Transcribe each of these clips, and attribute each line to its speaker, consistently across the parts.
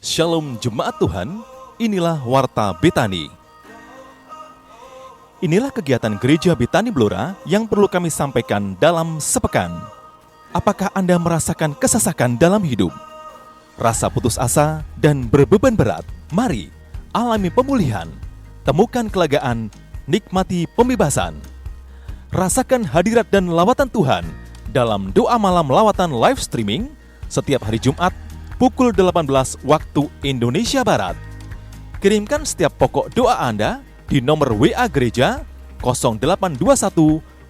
Speaker 1: Shalom Jemaat Tuhan, inilah Warta Betani. Inilah kegiatan Gereja Betani Blora yang perlu kami sampaikan dalam sepekan. Apakah Anda merasakan kesesakan dalam hidup? Rasa putus asa dan berbeban berat? Mari, alami pemulihan. Temukan kelegaan, nikmati pembebasan. Rasakan hadirat dan lawatan Tuhan dalam doa malam lawatan live streaming setiap hari Jumat pukul 18 waktu Indonesia Barat. Kirimkan setiap pokok doa Anda di nomor WA Gereja 0821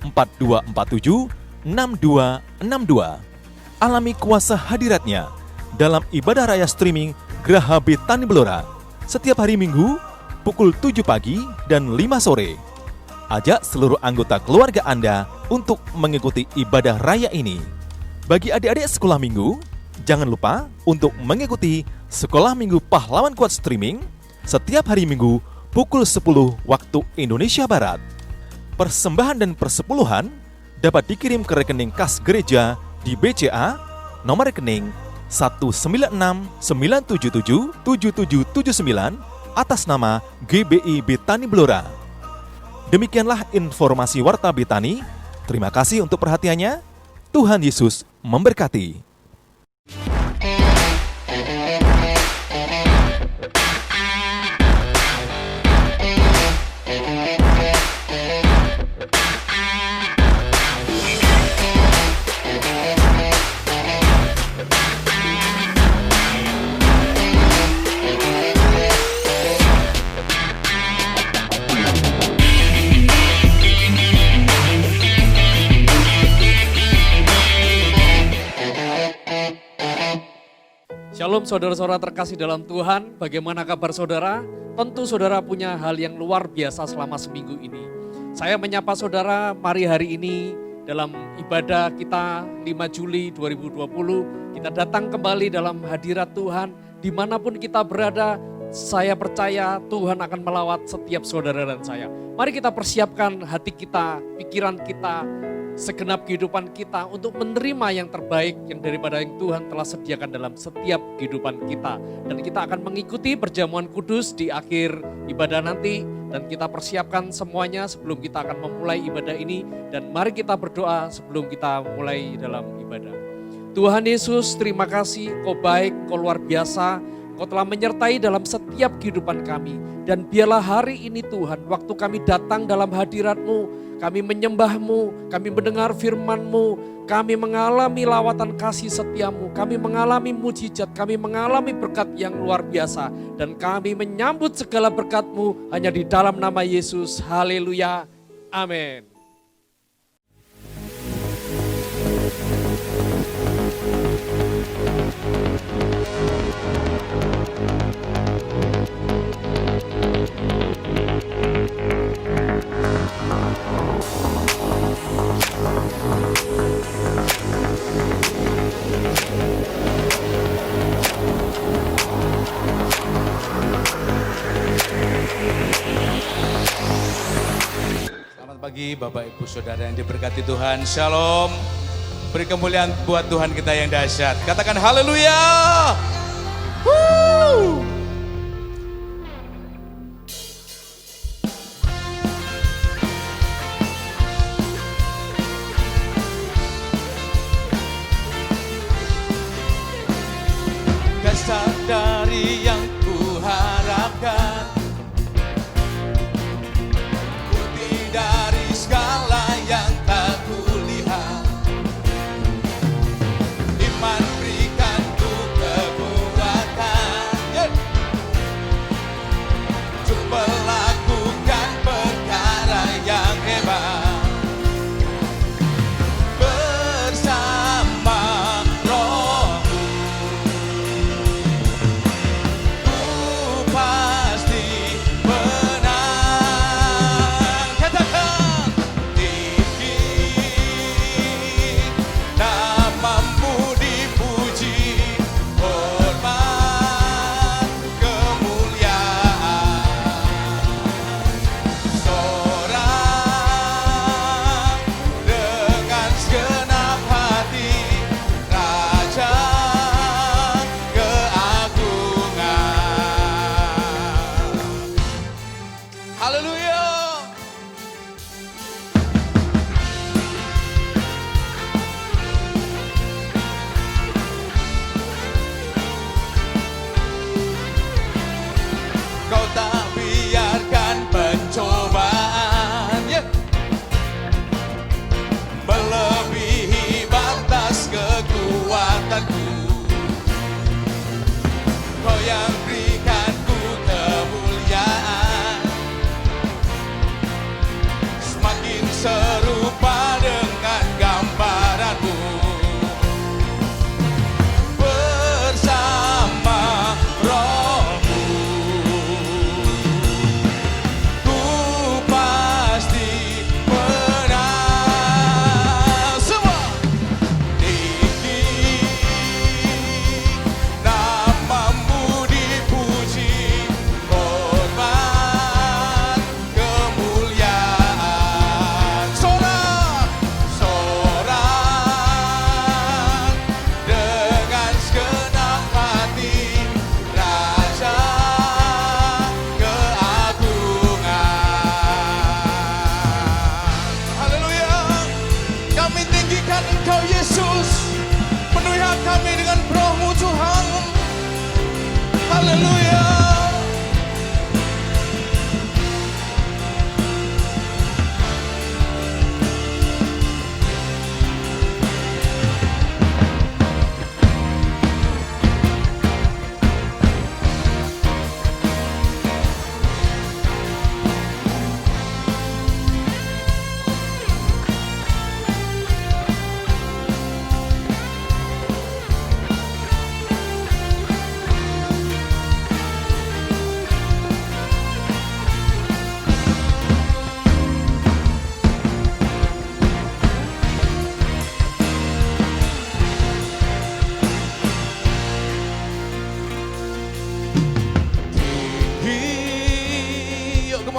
Speaker 1: 4247 6262. Alami kuasa hadiratnya dalam ibadah raya streaming Geraha Betani Blora setiap hari Minggu pukul 7 pagi dan 5 sore. Ajak seluruh anggota keluarga Anda untuk mengikuti ibadah raya ini. Bagi adik-adik sekolah minggu, jangan lupa untuk mengikuti Sekolah Minggu Pahlawan Kuat Streaming setiap hari Minggu pukul 10 waktu Indonesia Barat. Persembahan dan persepuluhan dapat dikirim ke rekening kas gereja di BCA nomor rekening 19697777779 atas nama GBI Betani Blora. Demikianlah informasi Warta Betani. Terima kasih untuk perhatiannya. Tuhan Yesus memberkati.
Speaker 2: Shalom saudara-saudara terkasih dalam Tuhan, bagaimana kabar saudara? Tentu saudara punya hal yang luar biasa selama seminggu ini. Saya menyapa saudara, mari hari ini dalam ibadah kita 5 Juli 2020, kita datang kembali dalam hadirat Tuhan, dimanapun kita berada, saya percaya Tuhan akan melawat setiap saudara dan saya. Mari kita persiapkan hati kita, pikiran kita, segenap kehidupan kita untuk menerima yang terbaik yang daripada yang Tuhan telah sediakan dalam setiap kehidupan kita. Dan kita akan mengikuti perjamuan kudus di akhir ibadah nanti. Dan kita persiapkan semuanya sebelum kita akan memulai ibadah ini. Dan mari kita berdoa sebelum kita mulai dalam ibadah. Tuhan Yesus, terima kasih, Kau baik, Kau luar biasa. Kau telah menyertai dalam setiap kehidupan kami. Dan biarlah hari ini Tuhan, waktu kami datang dalam hadirat-Mu, kami menyembah-Mu, kami mendengar firman-Mu, kami mengalami lawatan kasih setia-Mu, kami mengalami mujizat, kami mengalami berkat yang luar biasa. Dan kami menyambut segala berkat-Mu hanya di dalam nama Yesus. Haleluya. Amin.
Speaker 3: Selamat pagi Bapak Ibu Saudara yang diberkati Tuhan. Shalom. Beri kemuliaan buat Tuhan kita yang dahsyat. Katakan haleluya. Woo! Dasar dari yang kuharapkan, putih dari segala yang tak kulihat. Iman berikan ku kekuatan, untuk melakukan perkara yang hebat. Bersama Roh-Mu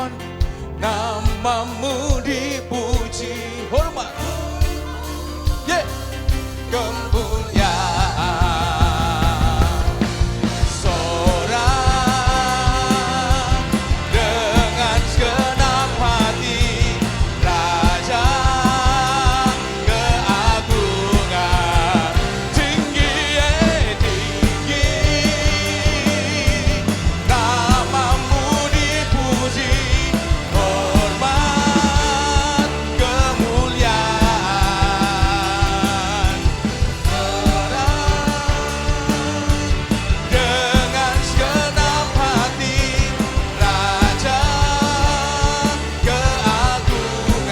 Speaker 3: teman-teman. Namamu dipuji, hormat, yeah. Kemuliaan sorak dengan segenap hati, Raja keagungan tinggi, tinggi. Namamu dipuji, hormat, kemuliaan dengan segenap hati, Raja keagungan,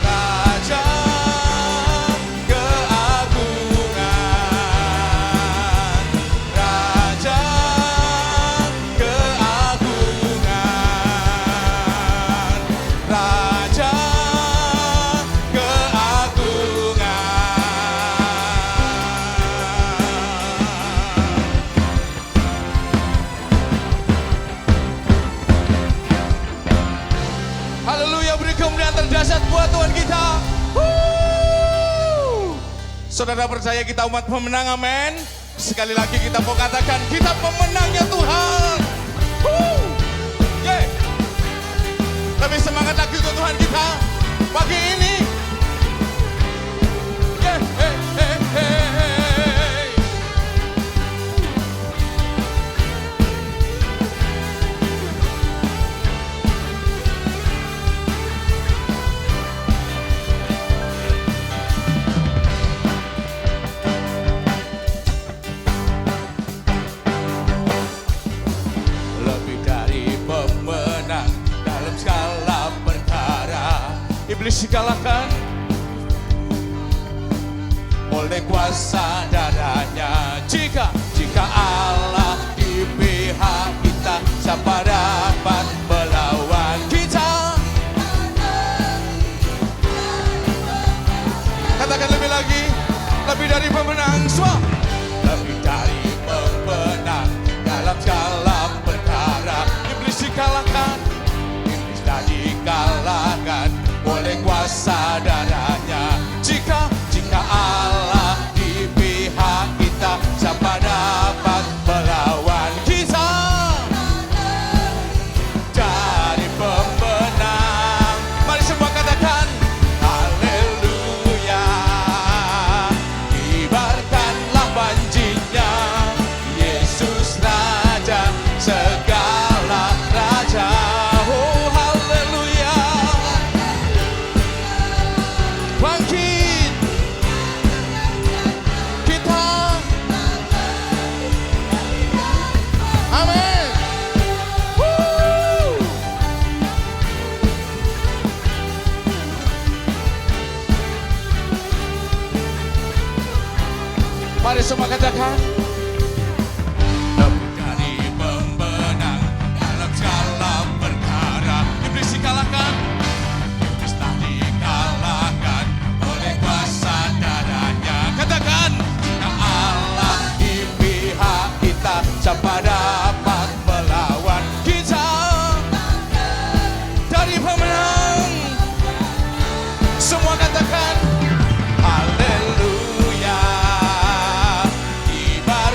Speaker 3: Raja keagungan, Raja keagungan, Raja keagungan. Haleluya, beri kemuliaan terdahsyat buat Tuhan kita. Saudara percaya kita umat pemenang, amin. Sekali lagi kita mau katakan kita pemenangnya Tuhan. Yeah. Lebih semangat lagi untuk Tuhan kita pagi ini. Yeah. Hey, hey, hey. Lebih dari pemenang dalam segala perkara, iblis dikalahkan oleh kuasa darahnya. Jika Allah di pihak kita, siapa dapat melawan kita? Katakan lebih lagi, lebih dari pemenang, semua. Lebih dari pemenang dalam segala perkara, iblis dikalahkan, iblis tak dikalahkan oleh kuasa darahnya. Jika Allah di pihak kita, siapa dapat melawan kita? Dari pemenang, mari semua katakan haleluya. Kibarkanlah banjinya, Yesus Raja segala raja. Oh haleluya. Bangkit kita, amin. Mari semua katakan lebih dari pemenang dalam segala perkara, iblis dikalahkan, iblis tak dikalahkan oleh kuasa darahnya. Katakan jika Allah di pihak kita, siapa dapat melawan kita? Dari pemenang, semua katakan haleluya. Kibarkanlah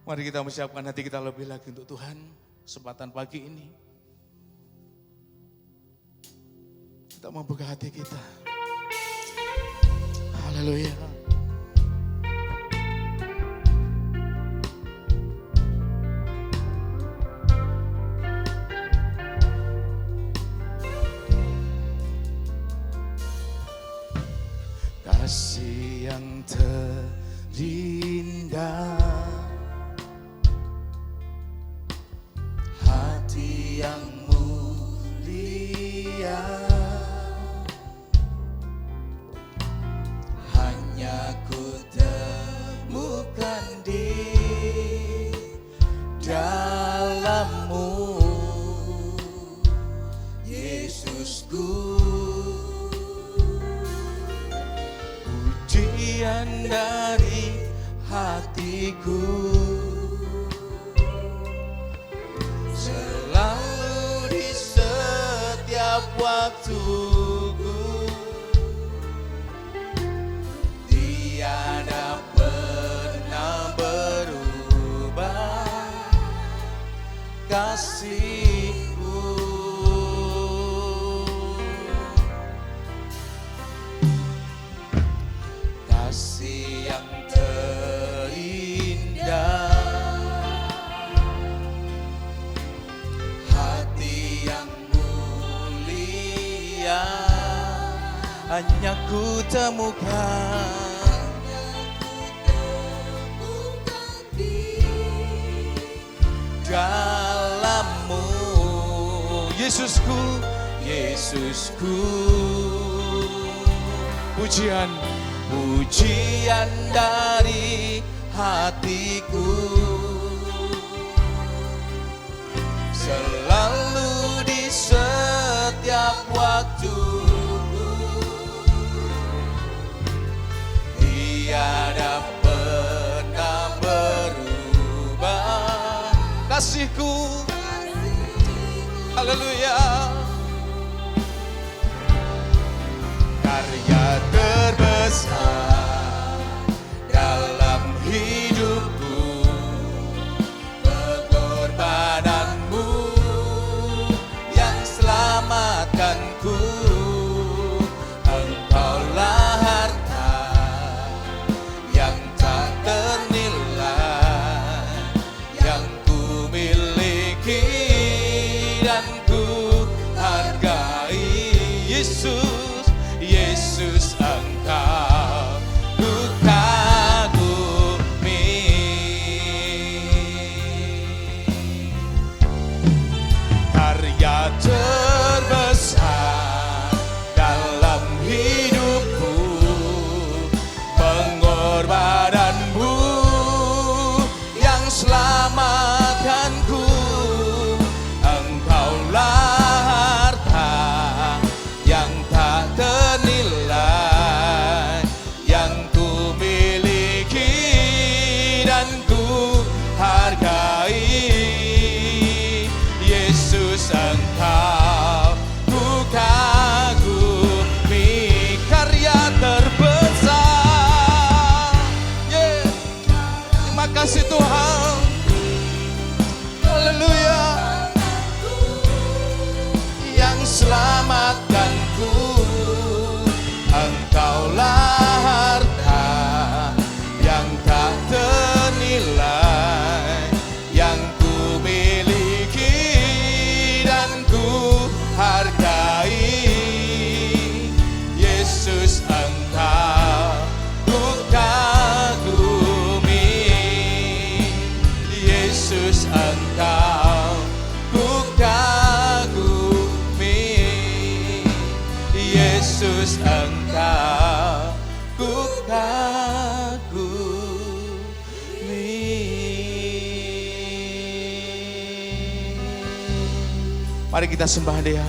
Speaker 3: Mari kita menyiapkan hati kita lebih lagi untuk Tuhan. Kesempatan pagi ini kita membuka hati kita. Haleluya. Kasih yang terindah, hati yang mulia, hanya ku temukan di dalam-Mu, Yesusku. Pujian dari hatiku, selalu di setiap waktuku, tiada pernah berubah kasih-Mu. Kasih yang terindah, hati yang mulia, hanya ku temukan di dalam-Mu, Yesusku, Yesusku. Pujian dari hatiku, selalu di setiap waktuku, tiada pernah berubah kasih-Ku. Haleluya. Karya terbesar dalam hidupku, pengorbananmu yang selamatkanku. Engkaulah harta yang tak ternilai, yang ku miliki dan ku hargai. Yesus, Yesus, Engkau ku kagumi. Karya terbesar dalam hidupku, pengorbananmu yang selamatkanku. Engkaulah harta yang tak ternilai, yang ku miliki dan ku hargai. Yesus, Engkau ku kagumi. Karya terbesar, terima kasih Tuhan. Haleluya. Yang selamatkanku, Engkaulah harta yang tak ternilai, yang ku miliki dan ku hargai. Yesus, Engkau ku kagumi. Yesus, Engkau ku kagumi. Yesus, Engkau ku kagumi. Mari kita sembah Dia.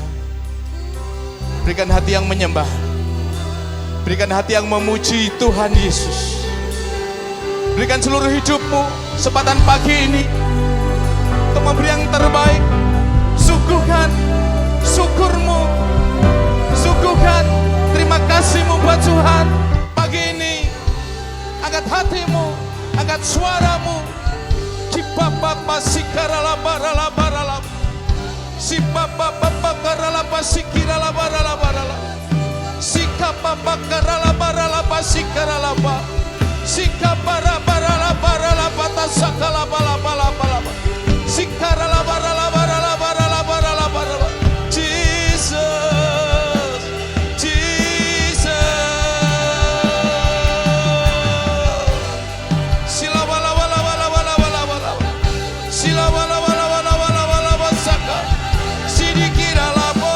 Speaker 3: Berikan hati yang menyembah, berikan hati yang memuji Tuhan Yesus. Berikan seluruh hidupmu kesempatan pagi ini untuk memberi yang terbaik. Suguhkan syukurmu, suguhkan terima kasihmu buat Tuhan. Pagi ini angkat hatimu, angkat suaramu, lama sikara la bara la. Si papa papa kara la sikira la bara la bara la. Sika papa kara la bara la sikara la ba. Sika bara la pata sakala bala bala bala. Sikara la bara la bara la bara la bara la bara la. Jesus, Jesus. Sila bala bala bala bala bala bala. Sila bala bala bala bala bala bala saka. Sidikira la bo,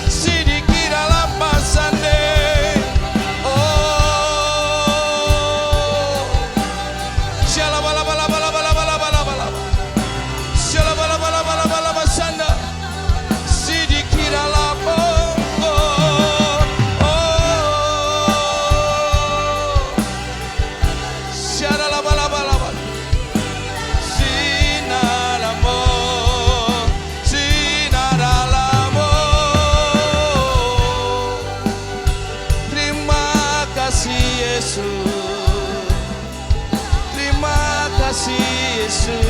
Speaker 3: sidikira la pasande. Oh, shala bala bala bala bala bala bala bala. Shala bala bala bala bala basanda. Sidikira la bo. Shala la bala bala bala. Sinaramo, sinaralamo. Terima kasih Yesus, terima kasih Yesus.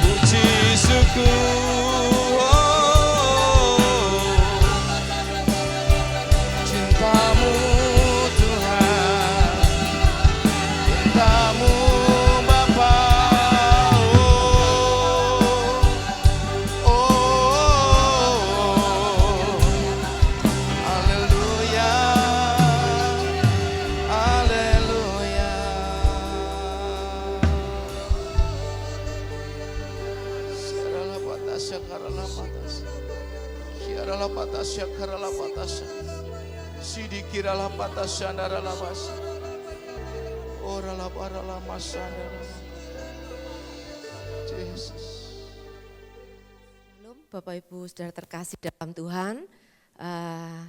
Speaker 3: Puji syukur, cintamu Tuhan, cintamu Bapa. Haleluya, haleluya. Syarala patasya karala patasya, syarala patasya karala patasya, sidikirala patasya narala pasya, orala parala masandara. Jesus.
Speaker 4: Shalom Bapak Ibu Saudara terkasih dalam Tuhan,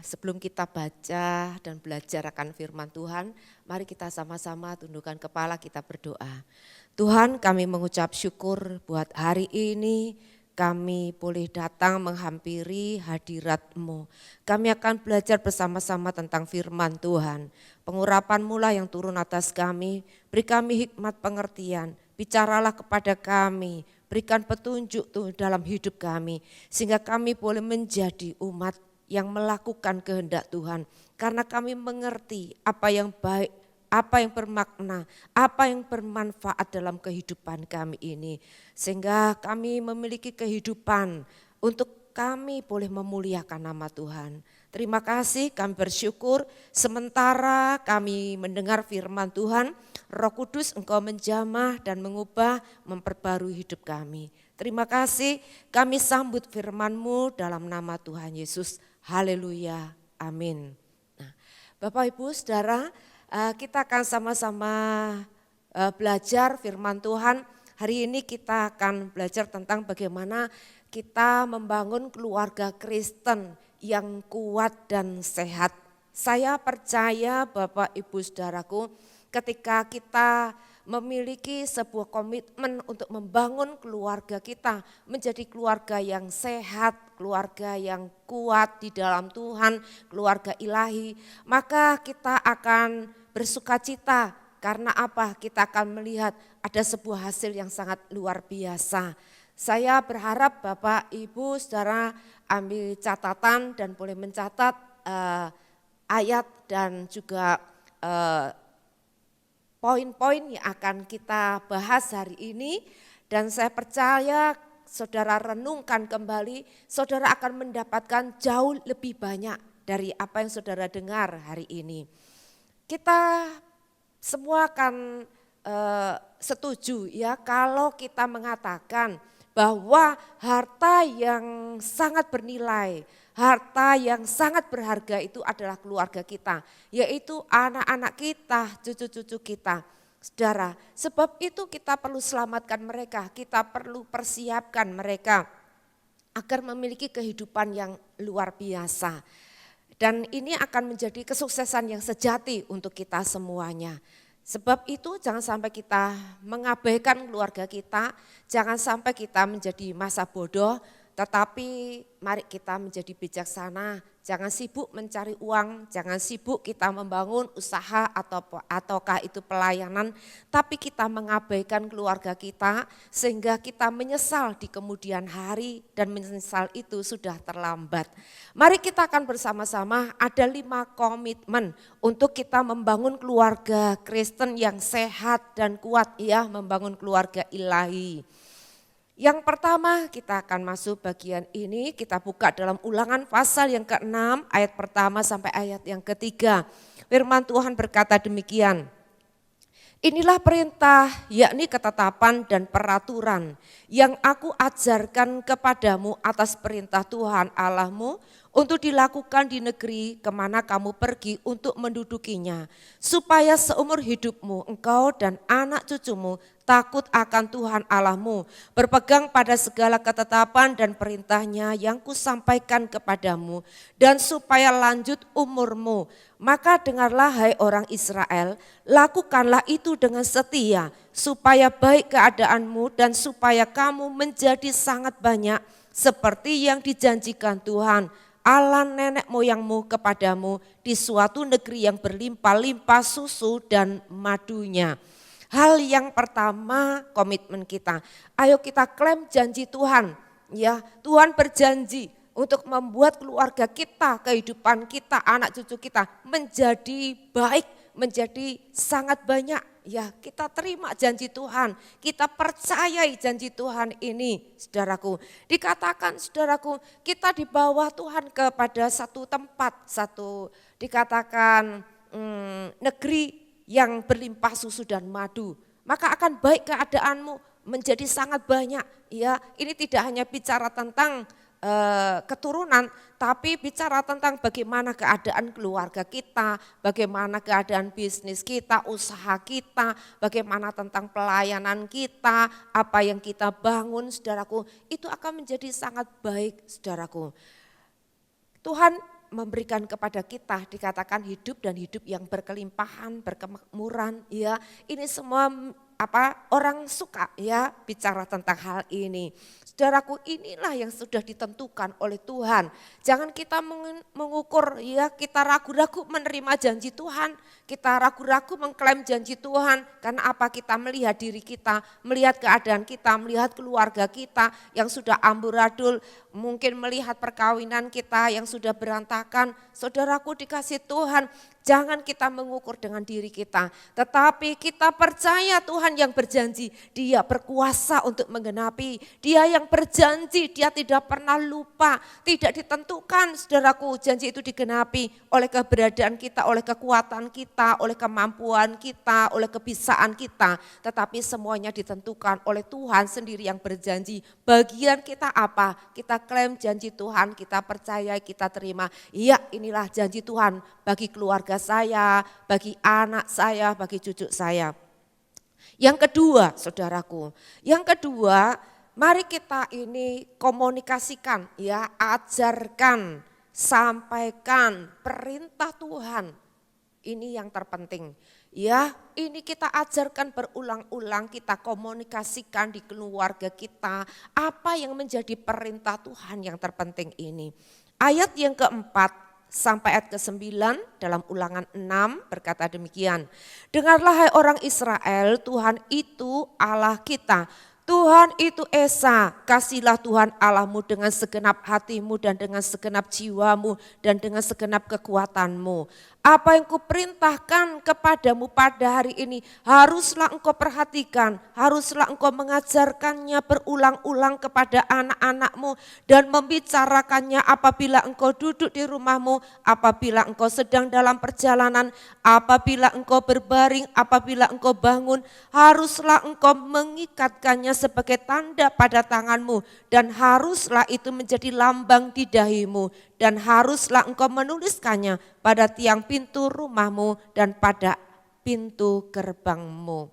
Speaker 4: sebelum kita baca dan belajar akan firman Tuhan, mari kita sama-sama tundukkan kepala, kita berdoa. Tuhan, kami mengucap syukur buat hari ini kami boleh datang menghampiri hadirat-Mu. Kami akan belajar bersama-sama tentang firman Tuhan. Pengurapan-Mu lah yang turun atas kami, beri kami hikmat pengertian, bicaralah kepada kami, berikan petunjuk dalam hidup kami, sehingga kami boleh menjadi umat yang melakukan kehendak Tuhan. Karena kami mengerti apa yang baik, apa yang bermakna, apa yang bermanfaat dalam kehidupan kami ini. Sehingga kami memiliki kehidupan untuk kami boleh memuliakan nama Tuhan. Terima kasih, kami bersyukur sementara kami mendengar firman Tuhan, Roh Kudus Engkau menjamah dan mengubah, memperbarui hidup kami. Terima kasih, kami sambut firman-Mu dalam nama Tuhan Yesus. Haleluya, amin. Nah, Bapak Ibu Saudara, kita akan sama-sama belajar firman Tuhan. Hari ini kita akan belajar tentang bagaimana kita membangun keluarga Kristen yang kuat dan sehat. Saya percaya Bapak Ibu Saudaraku, ketika kita memiliki sebuah komitmen untuk membangun keluarga kita menjadi keluarga yang sehat, keluarga yang kuat di dalam Tuhan, keluarga ilahi, maka kita akan bersukacita. Karena apa? Kita akan melihat ada sebuah hasil yang sangat luar biasa. Saya berharap Bapak Ibu Saudara ambil catatan dan boleh mencatat ayat dan juga poin-poin yang akan kita bahas hari ini. Dan saya percaya saudara renungkan kembali, saudara akan mendapatkan jauh lebih banyak dari apa yang saudara dengar hari ini. Kita semua akan setuju ya kalau kita mengatakan bahwa harta yang sangat bernilai, harta yang sangat berharga itu adalah keluarga kita, yaitu anak-anak kita, cucu-cucu kita. Saudara, sebab itu kita perlu selamatkan mereka, kita perlu persiapkan mereka agar memiliki kehidupan yang luar biasa. Dan ini akan menjadi kesuksesan yang sejati untuk kita semuanya. Sebab itu jangan sampai kita mengabaikan keluarga kita, jangan sampai kita menjadi masa bodoh, Tetapi mari kita menjadi bijaksana, jangan sibuk mencari uang, jangan sibuk kita membangun usaha ataukah itu pelayanan, tapi kita mengabaikan keluarga kita sehingga kita menyesal di kemudian hari dan menyesal itu sudah terlambat. Mari kita akan bersama-sama ada 5 komitmen untuk kita membangun keluarga Kristen yang sehat dan kuat, ya, membangun keluarga ilahi. Yang pertama kita akan masuk bagian ini, kita buka dalam Ulangan pasal yang ke-6 ayat pertama sampai ayat yang ketiga. Firman Tuhan berkata demikian, inilah perintah yakni ketetapan dan peraturan yang aku ajarkan kepadamu atas perintah Tuhan Allahmu untuk dilakukan di negeri kemana kamu pergi untuk mendudukinya, supaya seumur hidupmu engkau dan anak cucumu takut akan Tuhan Allahmu, berpegang pada segala ketetapan dan perintahnya yang kusampaikan kepadamu, dan supaya lanjut umurmu. Maka dengarlah hai orang Israel, lakukanlah itu dengan setia, supaya baik keadaanmu dan supaya kamu menjadi sangat banyak, seperti yang dijanjikan Tuhan Allah nenek moyangmu kepadamu di suatu negeri yang berlimpah-limpah susu dan madunya. Hal yang pertama komitmen kita, ayo kita klaim janji Tuhan. Ya, Tuhan berjanji untuk membuat keluarga kita, kehidupan kita, anak cucu kita menjadi baik, menjadi sangat banyak. Ya, kita terima janji Tuhan, kita percayai janji Tuhan ini, saudaraku. Dikatakan saudaraku, kita dibawa Tuhan kepada satu tempat, dikatakan negeri yang berlimpah susu dan madu. Maka akan baik keadaanmu, menjadi sangat banyak. Ya, ini tidak hanya bicara tentang keturunan, tapi bicara tentang bagaimana keadaan keluarga kita, bagaimana keadaan bisnis kita, usaha kita, bagaimana tentang pelayanan kita, apa yang kita bangun, saudaraku, itu akan menjadi sangat baik, saudaraku. Tuhan memberikan kepada kita, dikatakan hidup dan hidup yang berkelimpahan, berkemakmuran, ya. Ini semua orang suka, ya, bicara tentang hal ini. Saudaraku, inilah yang sudah ditentukan oleh Tuhan. Jangan kita mengukur, ya, kita ragu-ragu menerima janji Tuhan, kita ragu-ragu mengklaim janji Tuhan. Karena apa? Kita melihat diri kita, melihat keadaan kita, melihat keluarga kita yang sudah amburadul, mungkin melihat perkawinan kita yang sudah berantakan. Saudaraku dikasih Tuhan, jangan kita mengukur dengan diri kita, tetapi kita percaya Tuhan yang berjanji, Dia berkuasa untuk menggenapi. Dia yang berjanji, Dia tidak pernah lupa, tidak ditentukan, saudaraku, janji itu digenapi oleh keberadaan kita, oleh kekuatan kita, oleh kemampuan kita, oleh kebisaan kita, tetapi semuanya ditentukan oleh Tuhan sendiri yang berjanji. Bagian kita apa? Kita klaim janji Tuhan, kita percaya, kita terima. Iya, inilah janji Tuhan bagi keluarga saya, bagi anak saya, bagi cucu saya. Yang kedua, saudaraku, mari kita ini komunikasikan, ya, ajarkan, sampaikan perintah Tuhan. Ini yang terpenting. Ya, ini kita ajarkan berulang-ulang, kita komunikasikan di keluarga kita, apa yang menjadi perintah Tuhan yang terpenting ini. Ayat yang keempat sampai ayat ke-9 dalam Ulangan 6 berkata demikian. Dengarlah hai orang Israel, Tuhan itu Allah kita. Tuhan itu Esa, kasihlah Tuhan Allahmu dengan segenap hatimu dan dengan segenap jiwamu dan dengan segenap kekuatanmu. Apa yang kuperintahkan kepadamu pada hari ini haruslah engkau perhatikan, haruslah engkau mengajarkannya berulang-ulang kepada anak-anakmu dan membicarakannya apabila engkau duduk di rumahmu, apabila engkau sedang dalam perjalanan, apabila engkau berbaring, apabila engkau bangun, haruslah engkau mengikatkannya sebagai tanda pada tanganmu dan haruslah itu menjadi lambang di dahimu. Dan haruslah engkau menuliskannya pada tiang pintu rumahmu dan pada pintu gerbangmu.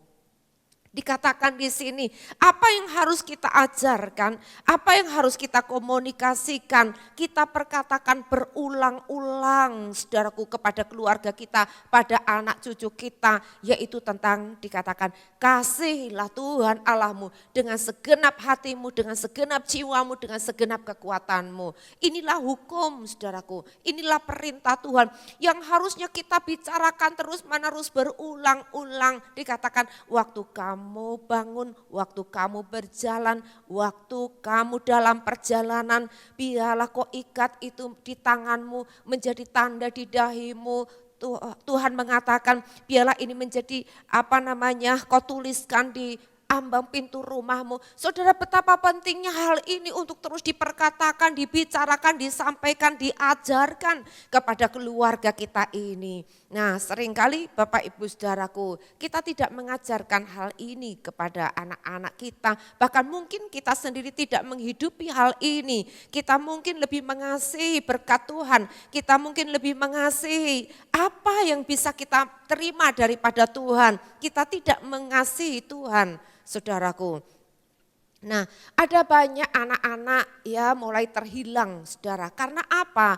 Speaker 4: Dikatakan di sini, apa yang harus kita ajarkan, apa yang harus kita komunikasikan, kita perkatakan berulang-ulang saudaraku kepada keluarga kita, pada anak cucu kita, yaitu tentang dikatakan kasihilah Tuhan Allahmu dengan segenap hatimu, dengan segenap jiwamu, dengan segenap kekuatanmu. Inilah hukum saudaraku, inilah perintah Tuhan yang harusnya kita bicarakan terus menerus berulang-ulang. Dikatakan waktu kamu bangun, waktu kamu berjalan, waktu kamu dalam perjalanan, biarlah kau ikat itu di tanganmu menjadi tanda di dahimu. Tuhan mengatakan biarlah ini menjadi kau tuliskan di ambang pintu rumahmu. Saudara, betapa pentingnya hal ini untuk terus diperkatakan, dibicarakan, disampaikan, diajarkan kepada keluarga kita ini. Nah, seringkali Bapak Ibu Saudaraku, kita tidak mengajarkan hal ini kepada anak-anak kita. Bahkan mungkin kita sendiri tidak menghidupi hal ini. Kita mungkin lebih mengasihi berkat Tuhan. Kita mungkin lebih mengasihi apa yang bisa kita terima daripada Tuhan. Kita tidak mengasihi Tuhan, saudaraku. Nah, ada banyak anak-anak ya mulai terhilang, saudara. Karena apa?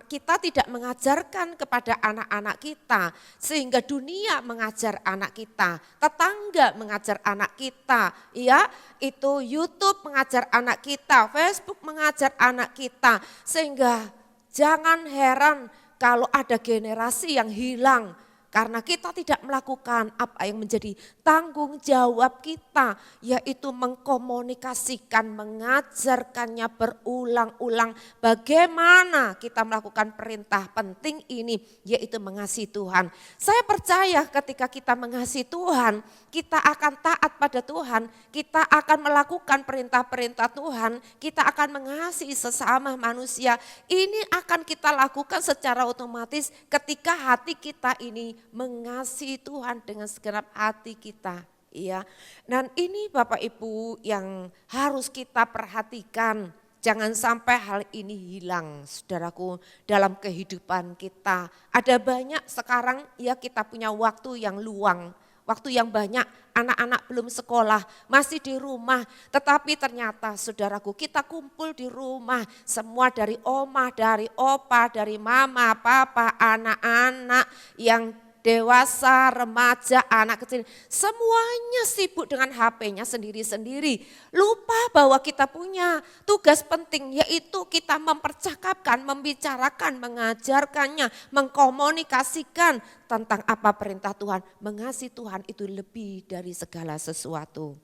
Speaker 4: Kita tidak mengajarkan kepada anak-anak kita, sehingga dunia mengajar anak kita, tetangga mengajar anak kita, ya itu YouTube mengajar anak kita, Facebook mengajar anak kita, sehingga jangan heran kalau ada generasi yang hilang. Karena kita tidak melakukan apa yang menjadi tanggung jawab kita, yaitu mengkomunikasikan, mengajarkannya berulang-ulang bagaimana kita melakukan perintah penting ini, yaitu mengasihi Tuhan. Saya percaya ketika kita mengasihi Tuhan, kita akan taat pada Tuhan, kita akan melakukan perintah-perintah Tuhan, kita akan mengasihi sesama manusia. Ini akan kita lakukan secara otomatis ketika hati kita ini mengasihi Tuhan dengan segenap hati kita, ya. Dan ini Bapak Ibu yang harus kita perhatikan, jangan sampai hal ini hilang, saudaraku, dalam kehidupan kita. Ada banyak sekarang ya kita punya waktu yang luang, waktu yang banyak, anak-anak belum sekolah, masih di rumah. Tetapi ternyata saudaraku, kita kumpul di rumah, semua dari oma, dari opa, dari mama, papa, anak-anak yang dewasa, remaja, anak kecil, semuanya sibuk dengan HP-nya sendiri-sendiri. Lupa bahwa kita punya tugas penting, yaitu kita mempercakapkan, membicarakan, mengajarkannya, mengkomunikasikan tentang apa perintah Tuhan. Mengasihi Tuhan itu lebih dari segala sesuatu.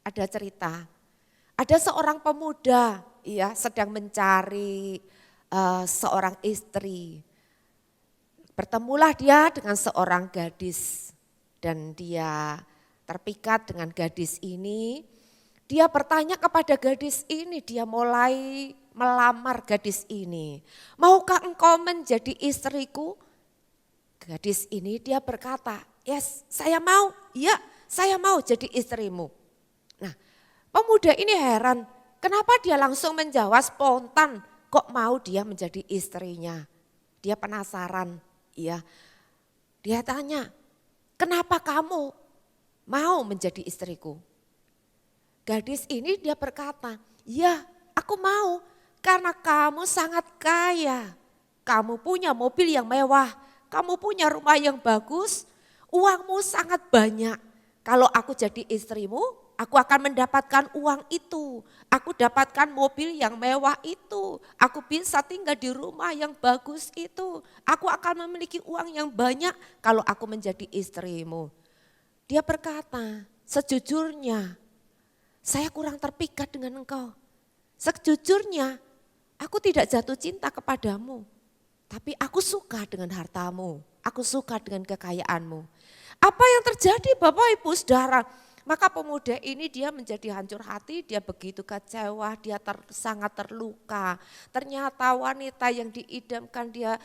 Speaker 4: Ada cerita, ada seorang pemuda ya sedang mencari seorang istri. Bertemulah dia dengan seorang gadis dan dia terpikat dengan gadis ini. Dia bertanya kepada gadis ini, dia mulai melamar gadis ini. Maukah engkau menjadi istriku? Gadis ini dia berkata, yes saya mau, ya saya mau jadi istrimu. Nah pemuda ini heran, kenapa dia langsung menjawab spontan, kok mau dia menjadi istrinya. Dia penasaran. Ya, dia tanya, kenapa kamu mau menjadi istriku? Gadis ini dia berkata, ya aku mau karena kamu sangat kaya. Kamu punya mobil yang mewah, kamu punya rumah yang bagus, uangmu sangat banyak. Kalau aku jadi istrimu, aku akan mendapatkan uang itu. Aku dapatkan mobil yang mewah itu. Aku bisa tinggal di rumah yang bagus itu. Aku akan memiliki uang yang banyak kalau aku menjadi istrimu. Dia berkata, sejujurnya saya kurang terpikat dengan engkau. Sejujurnya aku tidak jatuh cinta kepadamu. Tapi aku suka dengan hartamu. Aku suka dengan kekayaanmu. Apa yang terjadi Bapak Ibu Saudara? Maka pemuda ini dia menjadi hancur hati, dia begitu kecewa, dia sangat terluka. Ternyata wanita yang diidamkan dia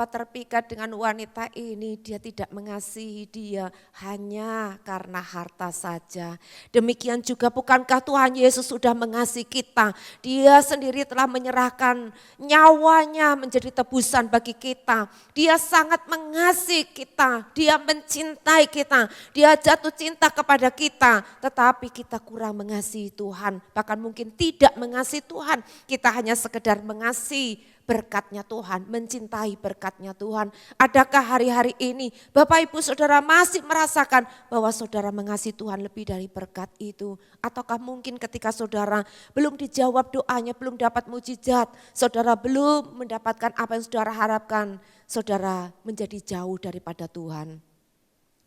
Speaker 4: terpikat dengan wanita ini, dia tidak mengasihi dia hanya karena harta saja. Demikian juga bukankah Tuhan Yesus sudah mengasihi kita? Dia sendiri telah menyerahkan nyawanya menjadi tebusan bagi kita. Dia sangat mengasihi kita, dia mencintai kita, dia jatuh cinta kepada kita. Tetapi kita kurang mengasihi Tuhan, bahkan mungkin tidak mengasihi Tuhan. Kita hanya sekedar mengasihi berkatnya Tuhan, mencintai berkatnya Tuhan. Adakah hari-hari ini Bapak Ibu Saudara masih merasakan bahwa saudara mengasihi Tuhan lebih dari berkat itu? Ataukah mungkin ketika saudara belum dijawab doanya, belum dapat mujizat, saudara belum mendapatkan apa yang saudara harapkan, saudara menjadi jauh daripada Tuhan?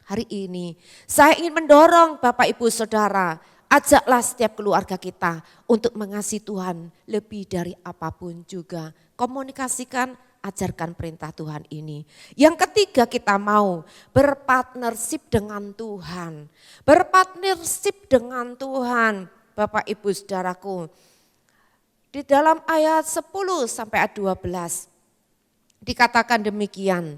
Speaker 4: Hari ini saya ingin mendorong Bapak Ibu Saudara, ajaklah setiap keluarga kita untuk mengasihi Tuhan lebih dari apapun juga. Komunikasikan, ajarkan perintah Tuhan ini. Yang ketiga, kita mau berpartnership dengan Tuhan. Berpartnership dengan Tuhan. Bapak Ibu Saudaraku, di dalam ayat 10 sampai ayat 12 dikatakan demikian.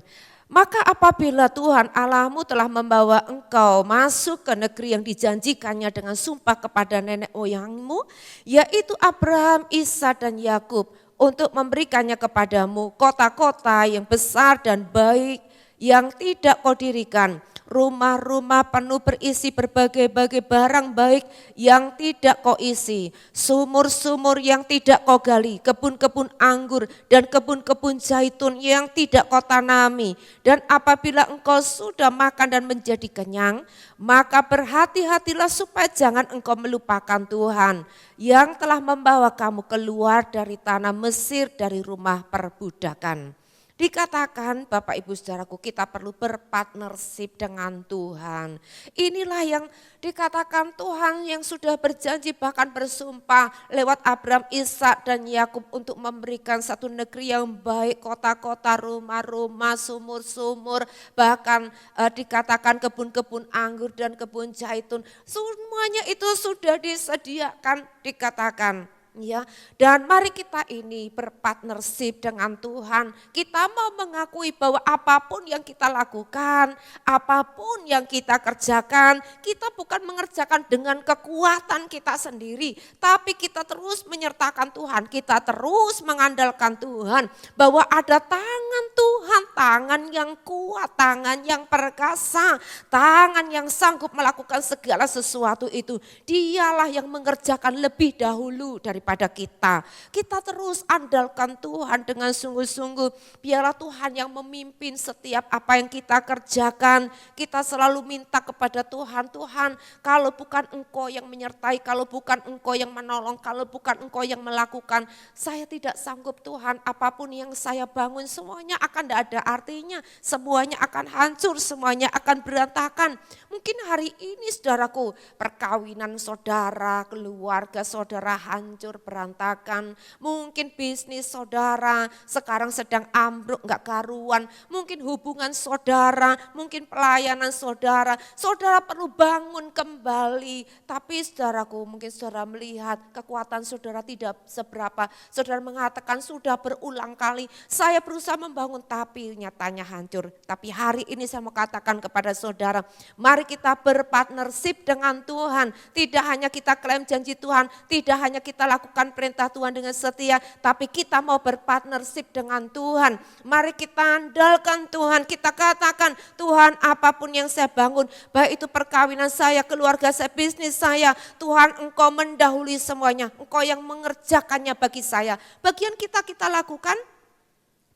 Speaker 4: Maka apabila Tuhan Allahmu telah membawa engkau masuk ke negeri yang dijanjikannya dengan sumpah kepada nenek moyangmu, yaitu Abraham, Ishak dan Yakub, untuk memberikannya kepadamu kota-kota yang besar dan baik yang tidak kau dirikan, rumah-rumah penuh berisi berbagai-bagai barang baik yang tidak kau isi, sumur-sumur yang tidak kau gali, kebun-kebun anggur dan kebun-kebun zaitun yang tidak kau tanami. Dan apabila engkau sudah makan dan menjadi kenyang, maka berhati-hatilah supaya jangan engkau melupakan Tuhan yang telah membawa kamu keluar dari tanah Mesir, dari rumah perbudakan. Dikatakan Bapak Ibu Saudaraku, kita perlu berpartnership dengan Tuhan. Inilah yang dikatakan Tuhan yang sudah berjanji bahkan bersumpah lewat Abraham, Ishak dan Yakub untuk memberikan satu negeri yang baik, kota-kota, rumah-rumah, sumur-sumur, bahkan dikatakan kebun-kebun anggur dan kebun zaitun. Semuanya itu sudah disediakan, dikatakan. Ya, dan mari kita ini berpartnership dengan Tuhan. Kita mau mengakui bahwa apapun yang kita lakukan, apapun yang kita kerjakan, kita bukan mengerjakan dengan kekuatan kita sendiri, tapi kita terus menyertakan Tuhan, kita terus mengandalkan Tuhan, bahwa ada tangan Tuhan, tangan yang kuat, tangan yang perkasa, tangan yang sanggup melakukan segala sesuatu itu. Dialah yang mengerjakan lebih dahulu daripada kita. Kita terus andalkan Tuhan dengan sungguh-sungguh. Biarlah Tuhan yang memimpin setiap apa yang kita kerjakan. Kita selalu minta kepada Tuhan, Tuhan, kalau bukan Engkau yang menyertai, kalau bukan Engkau yang menolong, kalau bukan Engkau yang melakukan, saya tidak sanggup Tuhan. Apapun yang saya bangun semuanya akan tidak ada artinya, semuanya akan hancur, semuanya akan berantakan. Mungkin hari ini saudaraku, perkawinan saudara, keluarga saudara hancur berantakan. Mungkin bisnis saudara sekarang sedang ambruk gak karuan. Mungkin hubungan saudara, mungkin pelayanan saudara. Saudara perlu bangun kembali. Tapi saudaraku, mungkin saudara melihat kekuatan saudara tidak seberapa. Saudara mengatakan sudah berulang kali saya berusaha membangun tapi nyatanya hancur. Tapi hari ini saya mau katakan kepada saudara, mari kita berpartnership dengan Tuhan. Tidak hanya kita klaim janji Tuhan, tidak hanya kita lakukan perintah Tuhan dengan setia, tapi kita mau berpartnership dengan Tuhan. Mari kita andalkan Tuhan, kita katakan Tuhan apapun yang saya bangun, baik itu perkawinan saya, keluarga saya, bisnis saya, Tuhan Engkau mendahului semuanya, Engkau yang mengerjakannya bagi saya. Bagian kita lakukan,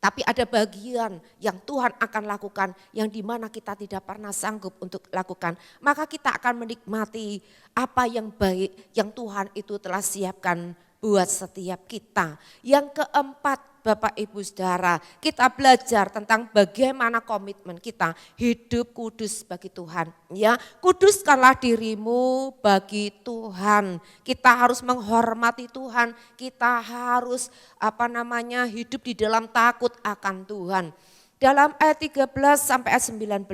Speaker 4: tapi ada bagian yang Tuhan akan lakukan yang dimana kita tidak pernah sanggup untuk lakukan. Maka kita akan menikmati apa yang baik yang Tuhan itu telah siapkan buat setiap kita. Yang keempat, Bapak Ibu Saudara, kita belajar tentang bagaimana komitmen kita hidup kudus bagi Tuhan. Ya, kuduskanlah dirimu bagi Tuhan. Kita harus menghormati Tuhan. Kita harus hidup di dalam takut akan Tuhan. Dalam ayat 13 sampai ayat 19.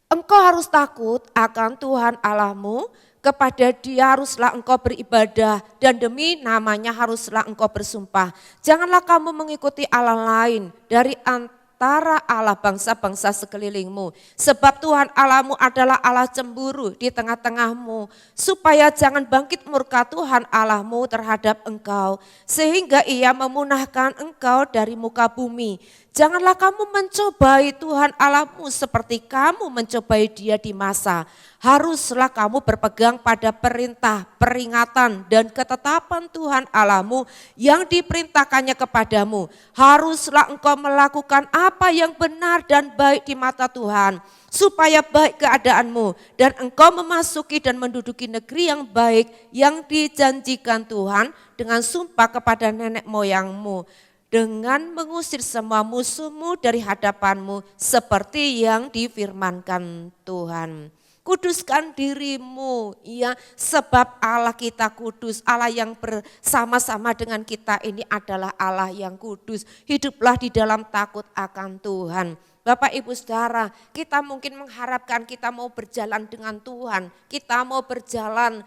Speaker 4: Engkau harus takut akan Tuhan Allahmu, kepada Dia haruslah engkau beribadah dan demi namanya haruslah engkau bersumpah. Janganlah kamu mengikuti Allah lain dari antara Allah bangsa-bangsa sekelilingmu. Sebab Tuhan Allahmu adalah Allah cemburu di tengah-tengahmu, supaya jangan bangkit murka Tuhan Allahmu terhadap engkau, sehingga Ia memunahkan engkau dari muka bumi. Janganlah kamu mencobai Tuhan Allahmu seperti kamu mencobai Dia di masa. Haruslah kamu berpegang pada perintah, peringatan dan ketetapan Tuhan Allahmu yang diperintahkannya kepadamu. Haruslah engkau melakukan apa yang benar dan baik di mata Tuhan, supaya baik keadaanmu dan engkau memasuki dan menduduki negeri yang baik yang dijanjikan Tuhan dengan sumpah kepada nenek moyangmu, dengan mengusir semua musuhmu dari hadapanmu seperti yang difirmankan Tuhan. Kuduskan dirimu, ya, sebab Allah kita kudus. Allah yang bersama-sama dengan kita ini adalah Allah yang kudus. Hiduplah di dalam takut akan Tuhan. Bapak Ibu Saudara, kita mungkin mengharapkan kita mau berjalan dengan Tuhan, kita mau berjalan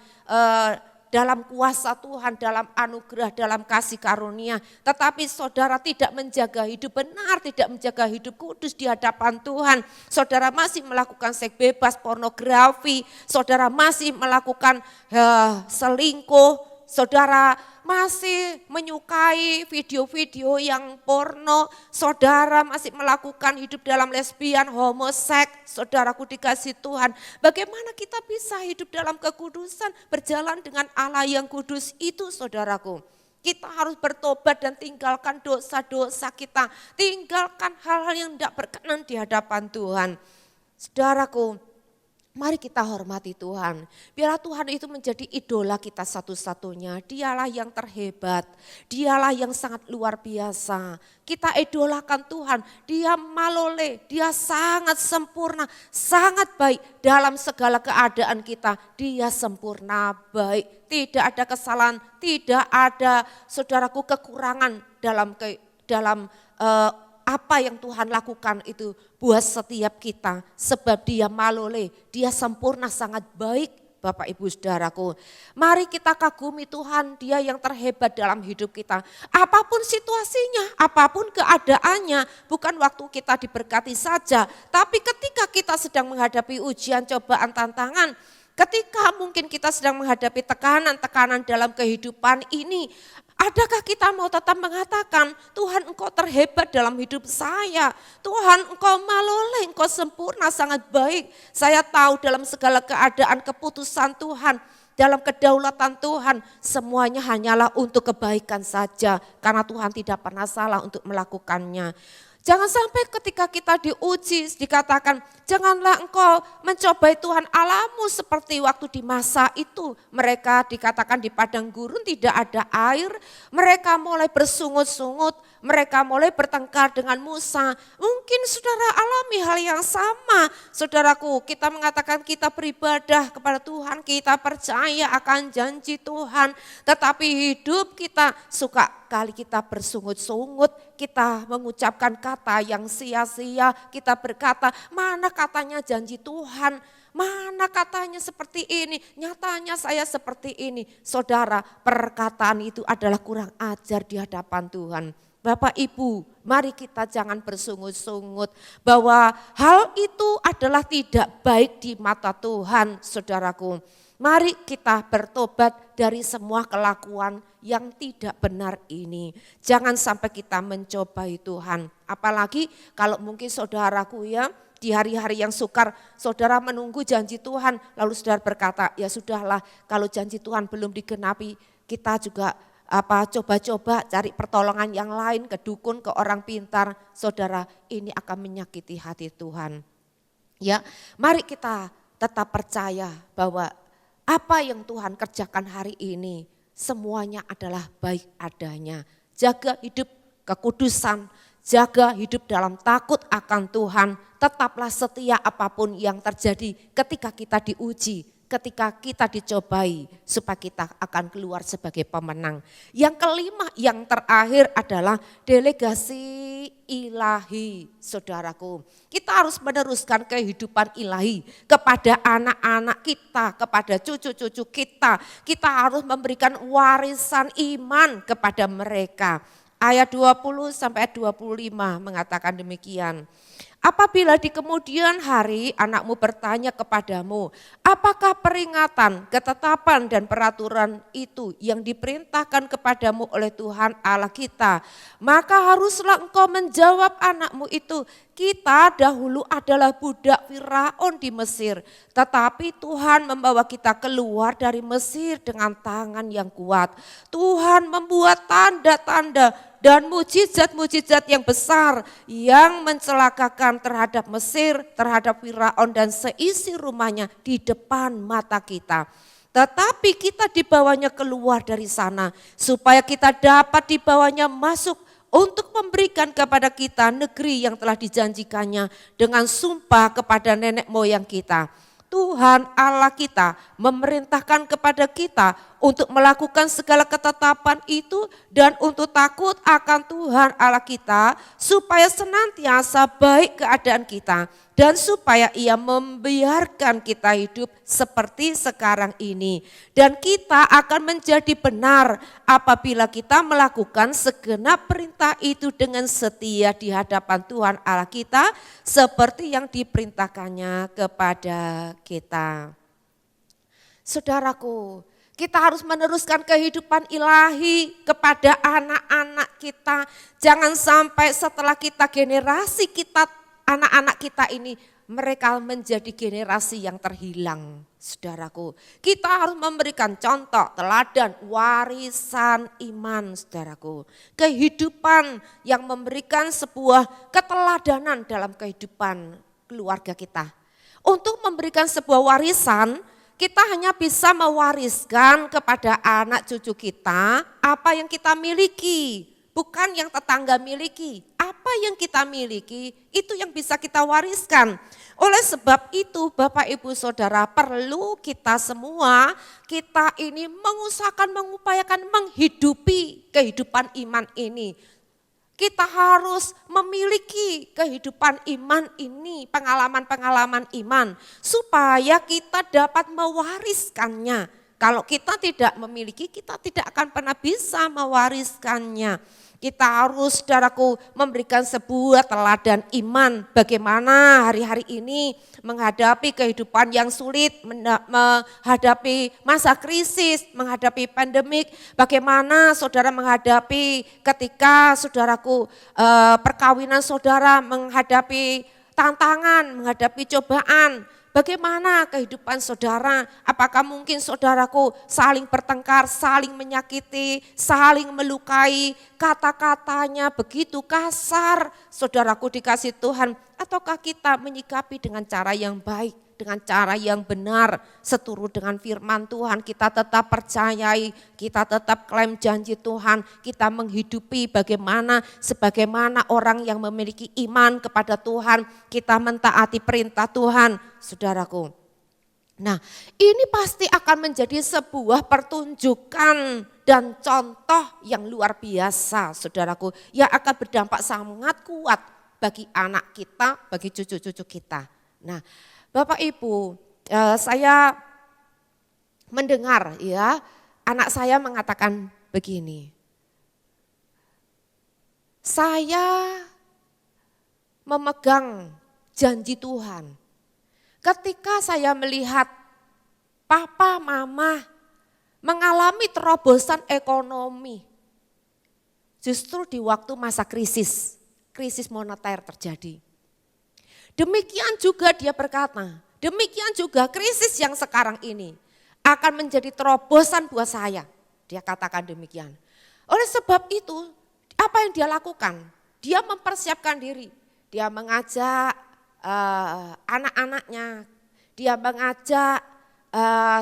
Speaker 4: dalam kuasa Tuhan, dalam anugerah, dalam kasih karunia. Tetapi saudara tidak menjaga hidup benar, tidak menjaga hidup kudus di hadapan Tuhan. Saudara masih melakukan seks bebas, pornografi, saudara masih melakukan selingkuh, saudara masih menyukai video-video yang porno, saudara masih melakukan hidup dalam lesbian, homoseks, saudaraku dikasih Tuhan. Bagaimana kita bisa hidup dalam kekudusan, berjalan dengan Allah yang kudus itu, saudaraku? Kita harus bertobat dan tinggalkan dosa-dosa kita, tinggalkan hal-hal yang tidak berkenan di hadapan Tuhan. Saudaraku, mari kita hormati Tuhan. Biarlah Tuhan itu menjadi idola kita satu-satunya. Dialah yang terhebat. Dialah yang sangat luar biasa. Kita idolakan Tuhan. Dia malole, Dia sangat sempurna, sangat baik dalam segala keadaan kita. Dia sempurna baik. Tidak ada kesalahan, tidak ada, saudaraku, kekurangan dalam apa yang Tuhan lakukan itu buat setiap kita, sebab Dia malole, Dia sempurna sangat baik. Bapak Ibu Saudaraku, mari kita kagumi Tuhan, Dia yang terhebat dalam hidup kita. Apapun situasinya, apapun keadaannya, bukan waktu kita diberkati saja, tapi ketika kita sedang menghadapi ujian, cobaan, tantangan, ketika mungkin kita sedang menghadapi tekanan-tekanan dalam kehidupan ini, adakah kita mau tetap mengatakan, Tuhan Engkau terhebat dalam hidup saya, Tuhan Engkau malole, Engkau sempurna sangat baik. Saya tahu dalam segala keadaan keputusan Tuhan, dalam kedaulatan Tuhan, semuanya hanyalah untuk kebaikan saja, karena Tuhan tidak pernah salah untuk melakukannya. Jangan sampai ketika kita diuji dikatakan, janganlah engkau mencobai Tuhan Allahmu seperti waktu di masa itu. Mereka dikatakan di padang gurun tidak ada air, mereka mulai bersungut-sungut, mereka mulai bertengkar dengan Musa. Mungkin saudara alami hal yang sama. Saudaraku, kita mengatakan kita beribadah kepada Tuhan, kita percaya akan janji Tuhan. Tetapi hidup kita suka kali kita bersungut-sungut, kita mengucapkan kata yang sia-sia, kita berkata, mana katanya janji Tuhan, mana katanya seperti ini, nyatanya saya seperti ini. Saudara, perkataan itu adalah kurang ajar di hadapan Tuhan. Bapak Ibu, mari kita jangan bersungut-sungut bahwa hal itu adalah tidak baik di mata Tuhan, saudaraku. Mari kita bertobat dari semua kelakuan yang tidak benar ini. Jangan sampai kita mencobai Tuhan. Apalagi kalau mungkin saudaraku ya, di hari-hari yang sukar, saudara menunggu janji Tuhan, lalu saudara berkata, ya sudahlah kalau janji Tuhan belum digenapi, kita juga coba-coba cari pertolongan yang lain, ke dukun, ke orang pintar. Saudara, ini akan menyakiti hati Tuhan. Ya, mari kita tetap percaya bahwa apa yang Tuhan kerjakan hari ini semuanya adalah baik adanya. Jaga hidup kekudusan, jaga hidup dalam takut akan Tuhan. Tetaplah setia apapun yang terjadi ketika kita diuji ketika kita dicobai supaya kita akan keluar sebagai pemenang. Yang kelima, yang terakhir adalah delegasi ilahi, saudaraku. Kita harus meneruskan kehidupan ilahi kepada anak-anak kita, kepada cucu-cucu kita. Kita harus memberikan warisan iman kepada mereka. Ayat 20 sampai 25 mengatakan demikian. Apabila di kemudian hari anakmu bertanya kepadamu, apakah peringatan, ketetapan dan peraturan itu yang diperintahkan kepadamu oleh Tuhan Allah kita, maka haruslah engkau menjawab anakmu itu, kita dahulu adalah budak Firaun di Mesir, tetapi Tuhan membawa kita keluar dari Mesir dengan tangan yang kuat. Tuhan membuat tanda-tanda dan mujizat-mujizat yang besar yang mencelakakan terhadap Mesir, terhadap Firaun dan seisi rumahnya di depan mata kita. Tetapi kita dibawanya keluar dari sana supaya kita dapat dibawanya masuk untuk memberikan kepada kita negeri yang telah dijanjikannya dengan sumpah kepada nenek moyang kita. Tuhan Allah kita memerintahkan kepada kita untuk melakukan segala ketetapan itu dan untuk takut akan Tuhan Allah kita supaya senantiasa baik keadaan kita dan supaya Ia membiarkan kita hidup seperti sekarang ini. Dan kita akan menjadi benar apabila kita melakukan segenap perintah itu dengan setia di hadapan Tuhan Allah kita seperti yang diperintahkannya kepada kita. Saudaraku, kita harus meneruskan kehidupan ilahi kepada anak-anak kita. Jangan sampai setelah kita generasi kita, anak-anak kita ini mereka menjadi generasi yang terhilang. Saudaraku, kita harus memberikan contoh, teladan, warisan iman, saudaraku. Kehidupan yang memberikan sebuah keteladanan dalam kehidupan keluarga kita. Untuk memberikan sebuah warisan, kita hanya bisa mewariskan kepada anak cucu kita apa yang kita miliki, bukan yang tetangga miliki. Apa yang kita miliki itu yang bisa kita wariskan. Oleh sebab itu Bapak Ibu Saudara, perlu kita semua, kita ini mengusahakan, mengupayakan menghidupi kehidupan iman ini. Kita harus memiliki kehidupan iman ini, pengalaman-pengalaman iman, supaya kita dapat mewariskannya. Kalau kita tidak memiliki, kita tidak akan pernah bisa mewariskannya. Kita harus, saudaraku, memberikan sebuah teladan iman. Bagaimana hari-hari ini menghadapi kehidupan yang sulit, menghadapi masa krisis, menghadapi pandemik. Bagaimana saudara menghadapi ketika saudaraku perkawinan saudara menghadapi tantangan, menghadapi cobaan. Bagaimana kehidupan saudara? Apakah mungkin saudaraku saling bertengkar, saling menyakiti, saling melukai, kata-katanya begitu kasar, saudaraku dikasih Tuhan? Ataukah kita menyikapi dengan cara yang baik, dengan cara yang benar, seturut dengan firman Tuhan, kita tetap percayai, kita tetap klaim janji Tuhan, kita menghidupi sebagaimana orang yang memiliki iman kepada Tuhan, kita mentaati perintah Tuhan, saudaraku. Nah, ini pasti akan menjadi sebuah pertunjukan dan contoh yang luar biasa, saudaraku, yang akan berdampak sangat kuat bagi anak kita, bagi cucu-cucu kita. Nah, Bapak Ibu, saya mendengar ya, anak saya mengatakan begini. Saya memegang janji Tuhan. Ketika saya melihat papa, mama mengalami terobosan ekonomi. Justru di waktu masa krisis moneter terjadi. Demikian juga dia berkata, demikian juga krisis yang sekarang ini akan menjadi terobosan buat saya. Dia katakan demikian. Oleh sebab itu, apa yang dia lakukan? Dia mempersiapkan diri. Dia mengajak anak-anaknya, dia mengajak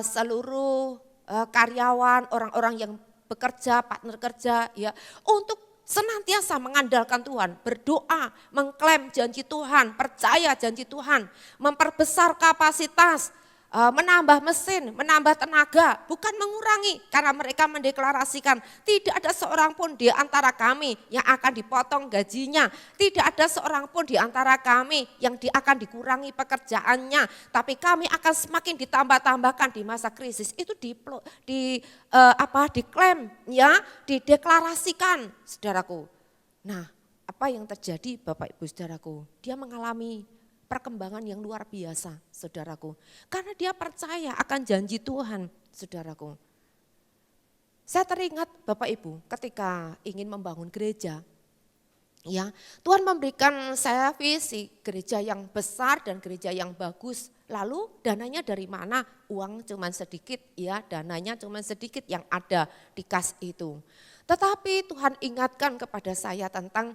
Speaker 4: seluruh karyawan, orang-orang yang bekerja, partner kerja, ya, untuk senantiasa mengandalkan Tuhan, berdoa, mengklaim janji Tuhan, percaya janji Tuhan, memperbesar kapasitas, menambah mesin, menambah tenaga, bukan mengurangi. Karena mereka mendeklarasikan tidak ada seorang pun di antara kami yang akan dipotong gajinya. Tidak ada seorang pun di antara kami yang akan dikurangi pekerjaannya. Tapi kami akan semakin ditambah-tambahkan di masa krisis. Itu diklaim, ya, dideklarasikan, saudaraku. Nah, apa yang terjadi Bapak Ibu saudaraku? Dia mengalami perkembangan yang luar biasa, saudaraku. Karena dia percaya akan janji Tuhan, saudaraku. Saya teringat Bapak Ibu ketika ingin membangun gereja, ya, Tuhan memberikan saya visi gereja yang besar dan gereja yang bagus. Lalu dananya dari mana? Uang cuma sedikit, ya, dananya cuma sedikit yang ada di kas itu. Tetapi Tuhan ingatkan kepada saya tentang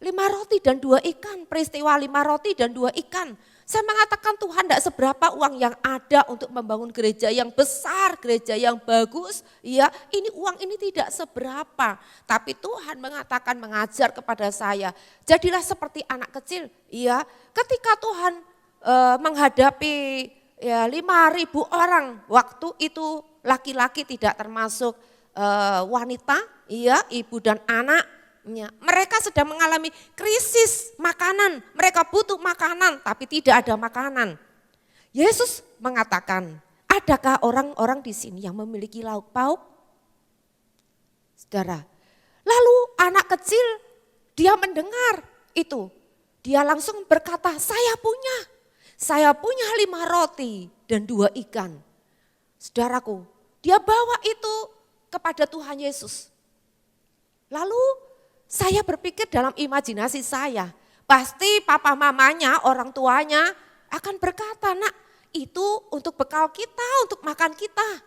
Speaker 4: 5 roti dan 2 ikan, peristiwa 5 roti dan 2 ikan. Saya mengatakan Tuhan tidak seberapa uang yang ada untuk membangun gereja yang besar, gereja yang bagus. Ya, ini uang ini tidak seberapa. Tapi Tuhan mengatakan, mengajar kepada saya, jadilah seperti anak kecil. Ya, ketika Tuhan menghadapi 5.000 orang, waktu itu laki-laki tidak termasuk wanita, ya, ibu dan anak. Mereka sedang mengalami krisis makanan, mereka butuh makanan tapi tidak ada makanan. Yesus mengatakan, adakah orang-orang di sini yang memiliki lauk pauk? Saudara, lalu anak kecil dia mendengar itu, dia langsung berkata, saya punya 5 roti dan 2 ikan. Saudaraku, dia bawa itu kepada Tuhan Yesus. Lalu saya berpikir dalam imajinasi saya, pasti papa mamanya, orang tuanya akan berkata, nak itu untuk bekal kita, untuk makan kita.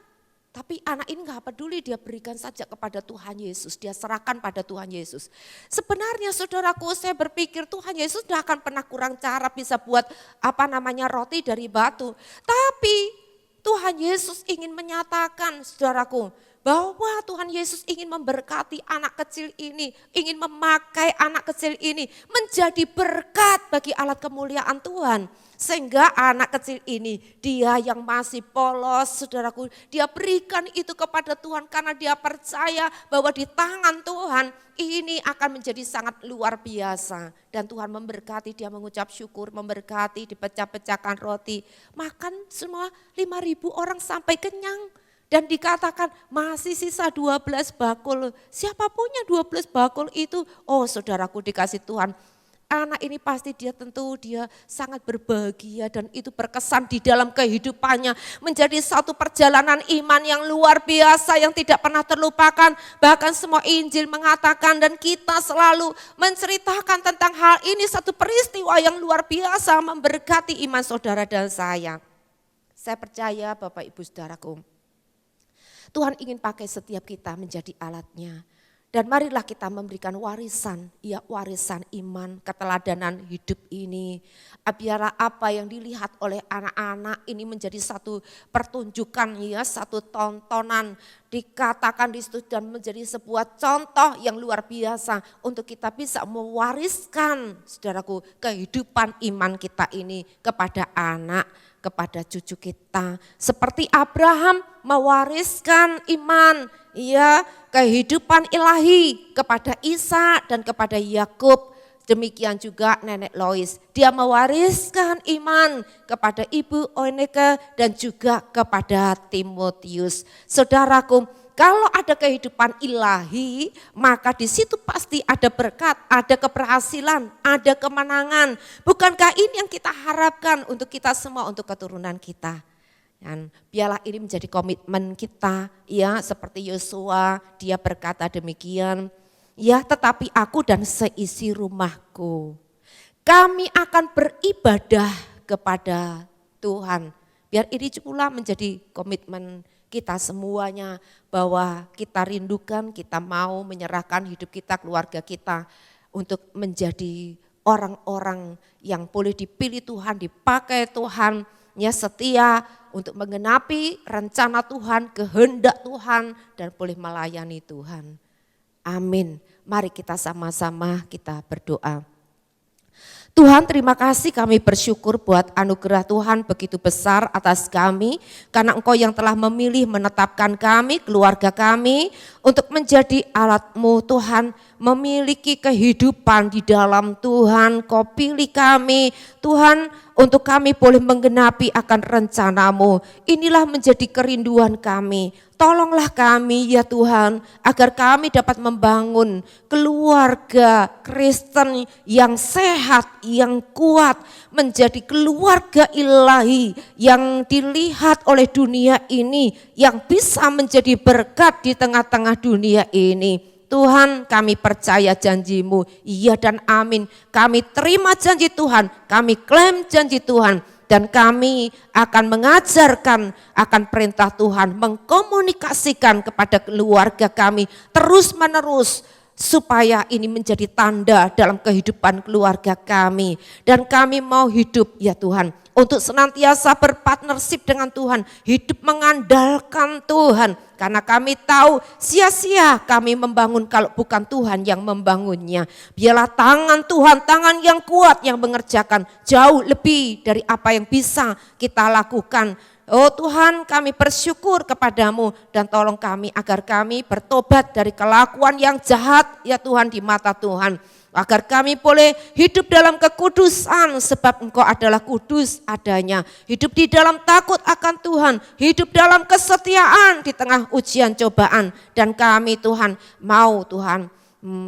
Speaker 4: Tapi anak ini gak peduli, dia berikan saja kepada Tuhan Yesus, dia serahkan pada Tuhan Yesus. Sebenarnya saudaraku, saya berpikir Tuhan Yesus tidak akan pernah kurang cara bisa buat roti dari batu. Tapi Tuhan Yesus ingin menyatakan, saudaraku, bahwa Tuhan Yesus ingin memberkati anak kecil ini, ingin memakai anak kecil ini menjadi berkat bagi alat kemuliaan Tuhan. Sehingga anak kecil ini, dia yang masih polos, saudaraku, dia berikan itu kepada Tuhan karena dia percaya bahwa di tangan Tuhan ini akan menjadi sangat luar biasa. Dan Tuhan memberkati, dia mengucap syukur, memberkati, dipecah-pecahkan roti. Makan semua 5.000 orang sampai kenyang. Dan dikatakan masih sisa 12 bakul. Siapa punya 12 bakul itu? Oh saudaraku, dikasih Tuhan. Anak ini pasti dia sangat berbahagia dan itu berkesan di dalam kehidupannya. Menjadi satu perjalanan iman yang luar biasa yang tidak pernah terlupakan. Bahkan semua Injil mengatakan dan kita selalu menceritakan tentang hal ini. Satu peristiwa yang luar biasa memberkati iman saudara dan saya. Saya percaya Bapak Ibu saudaraku, Tuhan ingin pakai setiap kita menjadi alatnya. Dan marilah kita memberikan warisan, ya warisan iman, keteladanan hidup ini. Biarlah apa yang dilihat oleh anak-anak ini menjadi satu pertunjukan, ya satu tontonan. Dikatakan di situ dan menjadi sebuah contoh yang luar biasa untuk kita bisa mewariskan, saudaraku, kehidupan iman kita ini kepada anak, kepada cucu kita. Seperti Abraham mewariskan iman, ya kehidupan ilahi kepada Isa dan kepada Yakub. Demikian juga Nenek Lois, dia mewariskan iman kepada Ibu Oeneke dan juga kepada Timotius. Saudaraku, kalau ada kehidupan ilahi, maka di situ pasti ada berkat, ada keberhasilan, ada kemenangan. Bukankah ini yang kita harapkan untuk kita semua, untuk keturunan kita? Dan biarlah ini menjadi komitmen kita, ya seperti Yosua, dia berkata demikian. Ya, tetapi aku dan seisi rumahku, kami akan beribadah kepada Tuhan. Biar ini pula menjadi komitmen kita semuanya, bahwa kita rindukan, kita mau menyerahkan hidup kita, keluarga kita untuk menjadi orang-orang yang boleh dipilih Tuhan, dipakai Tuhan, ya setia untuk menggenapi rencana Tuhan, kehendak Tuhan dan boleh melayani Tuhan. Amin. Mari kita sama-sama kita berdoa. Tuhan, terima kasih, kami bersyukur buat anugerah Tuhan begitu besar atas kami, karena Engkau yang telah memilih menetapkan kami, keluarga kami, untuk menjadi alat-Mu Tuhan, memiliki kehidupan di dalam Tuhan. Kau pilih kami Tuhan, untuk kami boleh menggenapi akan rencana-Mu. Inilah menjadi kerinduan kami. Tolonglah kami ya Tuhan, agar kami dapat membangun keluarga Kristen yang sehat, yang kuat, menjadi keluarga ilahi yang dilihat oleh dunia ini, yang bisa menjadi berkat di tengah-tengah dunia ini. Tuhan, kami percaya janji-Mu, iya dan amin. Kami terima janji Tuhan, kami klaim janji Tuhan. Dan kami akan mengajarkan akan perintah Tuhan, mengkomunikasikan kepada keluarga kami terus menerus, supaya ini menjadi tanda dalam kehidupan keluarga kami. Dan kami mau hidup ya Tuhan, untuk senantiasa berpartnership dengan Tuhan, hidup mengandalkan Tuhan. Karena kami tahu sia-sia kami membangun kalau bukan Tuhan yang membangunnya. Biarlah tangan Tuhan, tangan yang kuat yang mengerjakan jauh lebih dari apa yang bisa kita lakukan. Oh Tuhan, kami bersyukur kepadamu dan tolong kami agar kami bertobat dari kelakuan yang jahat ya Tuhan di mata Tuhan. Agar kami boleh hidup dalam kekudusan sebab Engkau adalah kudus adanya. Hidup di dalam takut akan Tuhan, hidup dalam kesetiaan di tengah ujian cobaan. Dan kami Tuhan mau Tuhan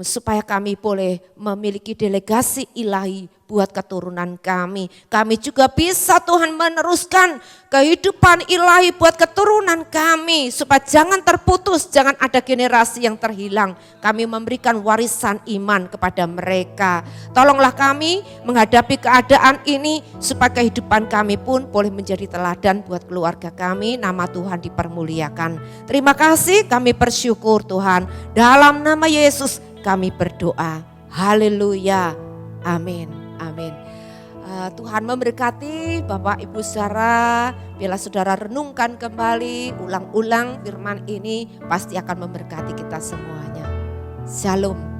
Speaker 4: supaya kami boleh memiliki delegasi ilahi buat keturunan kami. Kami juga bisa Tuhan meneruskan kehidupan ilahi buat keturunan kami. Supaya jangan terputus, jangan ada generasi yang terhilang. Kami memberikan warisan iman kepada mereka. Tolonglah kami menghadapi keadaan ini supaya kehidupan kami pun boleh menjadi teladan buat keluarga kami. Nama Tuhan dipermuliakan. Terima kasih, kami bersyukur Tuhan. Dalam nama Yesus kami berdoa. Haleluya. Amin. Amin. Tuhan memberkati Bapak Ibu saudara. Bila saudara renungkan kembali, ulang-ulang firman ini, pasti akan memberkati kita semuanya. Shalom.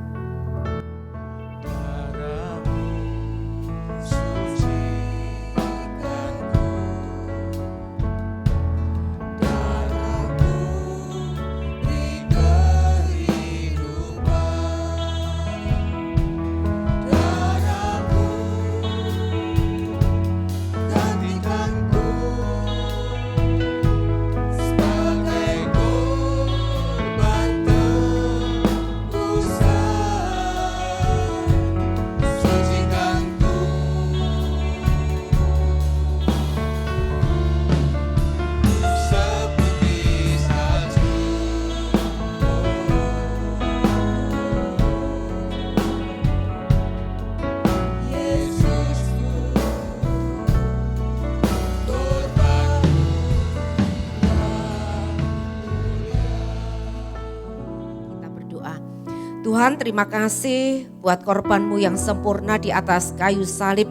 Speaker 4: Tuhan, terima kasih buat korban-Mu yang sempurna di atas kayu salib.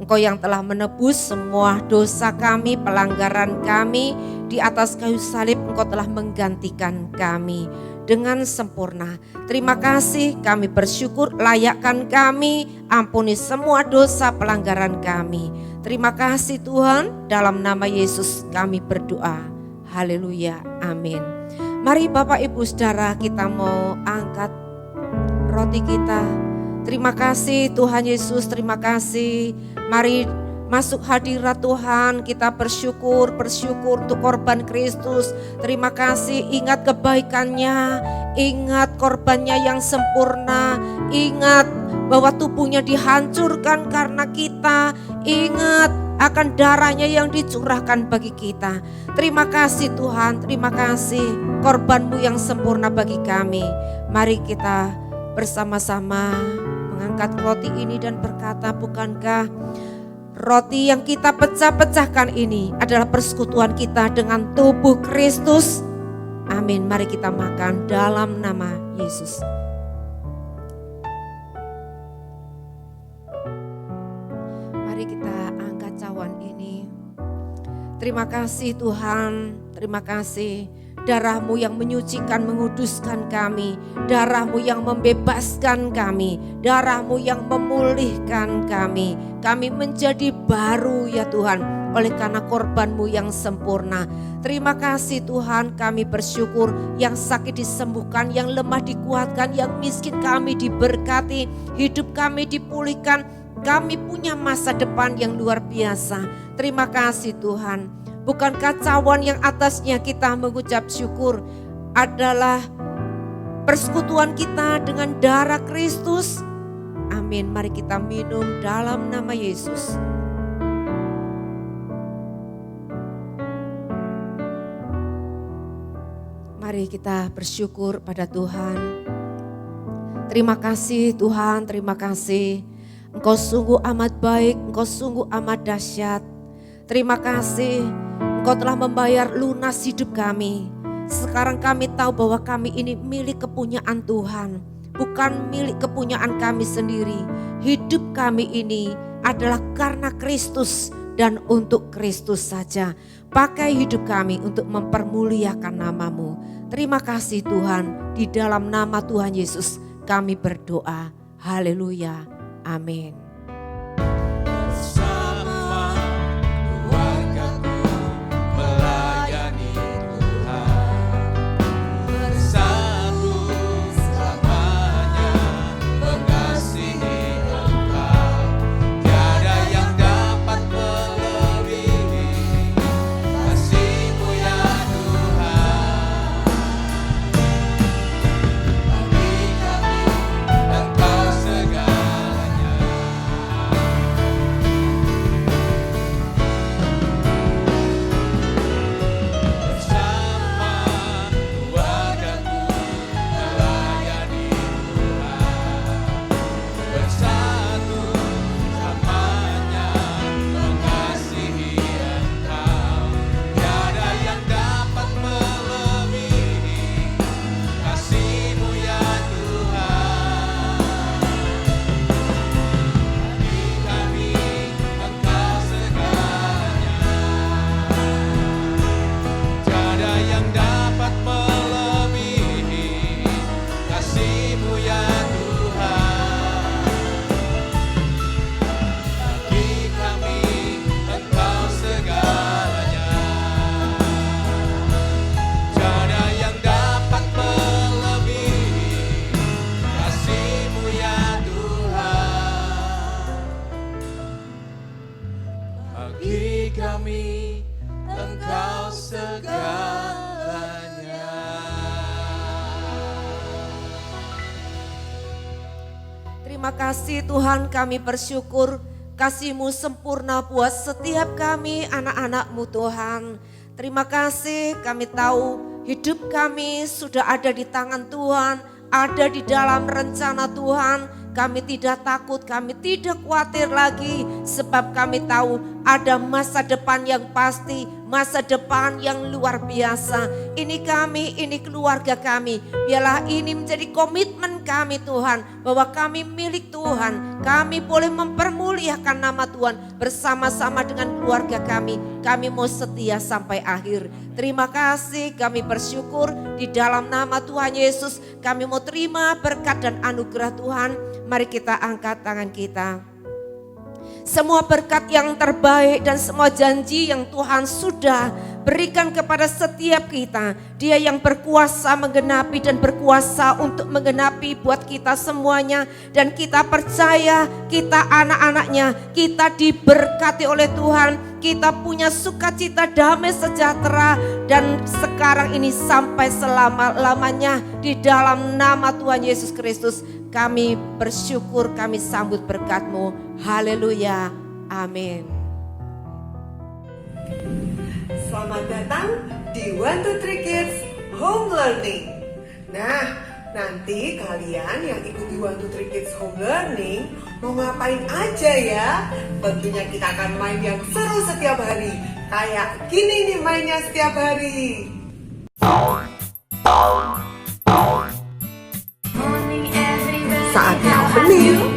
Speaker 4: Engkau yang telah menebus semua dosa kami, pelanggaran kami. Di atas kayu salib Engkau telah menggantikan kami dengan sempurna. Terima kasih, kami bersyukur, layakkan kami, ampuni semua dosa pelanggaran kami. Terima kasih Tuhan, dalam nama Yesus kami berdoa. Haleluya, amin. Mari Bapak Ibu Saudara, kita mau angkat roti kita. Terima kasih Tuhan Yesus, terima kasih. Mari masuk hadirat Tuhan, kita bersyukur untuk korban Kristus. Terima kasih, ingat kebaikannya, ingat korbannya yang sempurna, ingat bahwa tubuhnya dihancurkan karena kita, ingat akan darahnya yang dicurahkan bagi kita. Terima kasih Tuhan, terima kasih korban-Mu yang sempurna bagi kami. Mari kita bersama-sama mengangkat roti ini dan berkata, bukankah roti yang kita pecah-pecahkan ini adalah persekutuan kita dengan tubuh Kristus? Amin. Mari kita makan dalam nama Yesus. Mari kita angkat cawan ini. Terima kasih Tuhan, terima kasih. darah-Mu yang menyucikan, menguduskan kami, darah-Mu yang membebaskan kami, darah-Mu yang memulihkan kami. Kami menjadi baru ya Tuhan, oleh karena korban-Mu yang sempurna. Terima kasih Tuhan, kami bersyukur, yang sakit disembuhkan, yang lemah dikuatkan, yang miskin kami diberkati, hidup kami dipulihkan. Kami punya masa depan yang luar biasa. Terima kasih Tuhan. Bukan kacauan yang atasnya kita mengucap syukur, adalah persekutuan kita dengan darah Kristus. Amin. Mari kita minum dalam nama Yesus. Mari kita bersyukur pada Tuhan. Terima kasih Tuhan, terima kasih. Engkau sungguh amat baik, Engkau sungguh amat dahsyat. Terima kasih, Engkau telah membayar lunas hidup kami. Sekarang kami tahu bahwa kami ini milik kepunyaan Tuhan, bukan milik kepunyaan kami sendiri. Hidup kami ini adalah karena Kristus dan untuk Kristus saja. Pakai hidup kami untuk mempermuliakan nama-Mu. Terima kasih Tuhan, di dalam nama Tuhan Yesus kami berdoa. Haleluya. Amin.
Speaker 3: Bersama keluargaku melayani Tuhan, bersatu selamanya mengasihi Engkau. Tiada yang dapat melebihi kasih-Mu ya Tuhan. Bagi kami Engkau segalanya. Bagi kami Engkau segalanya.
Speaker 4: Terima kasih Tuhan, kami bersyukur kasih-Mu sempurna buat setiap kami anak-anak-Mu Tuhan. Terima kasih, kami tahu hidup kami sudah ada di tangan Tuhan, ada di dalam rencana Tuhan. Kami tidak takut, kami tidak khawatir lagi, sebab kami tahu ada masa depan yang pasti, masa depan yang luar biasa. Ini kami, ini keluarga kami. Biarlah ini menjadi komitmen kami Tuhan, bahwa kami milik Tuhan. Kami boleh mempermuliakan nama Tuhan bersama-sama dengan keluarga kami. Kami mau setia sampai akhir. Terima kasih, kami bersyukur di dalam nama Tuhan Yesus. Kami mau terima berkat dan anugerah Tuhan. Mari kita angkat tangan kita. Semua berkat yang terbaik dan semua janji yang Tuhan sudah berikan kepada setiap kita. Dia yang berkuasa menggenapi dan berkuasa untuk menggenapi buat kita semuanya. Dan kita percaya, kita anak-anaknya, kita diberkati oleh Tuhan. Kita punya sukacita, damai, sejahtera. Dan sekarang ini sampai selama-lamanya di dalam nama Tuhan Yesus Kristus. Kami bersyukur, kami sambut berkat-Mu. Haleluya. Amin.
Speaker 5: Selamat datang di 1-2-3 Kids Home Learning. Nah, nanti kalian yang ikuti 1-2-3 Kids Home Learning mau ngapain aja ya? Tentunya kita akan main yang seru setiap hari. Kayak gini nih mainnya setiap hari. Saatnya opening.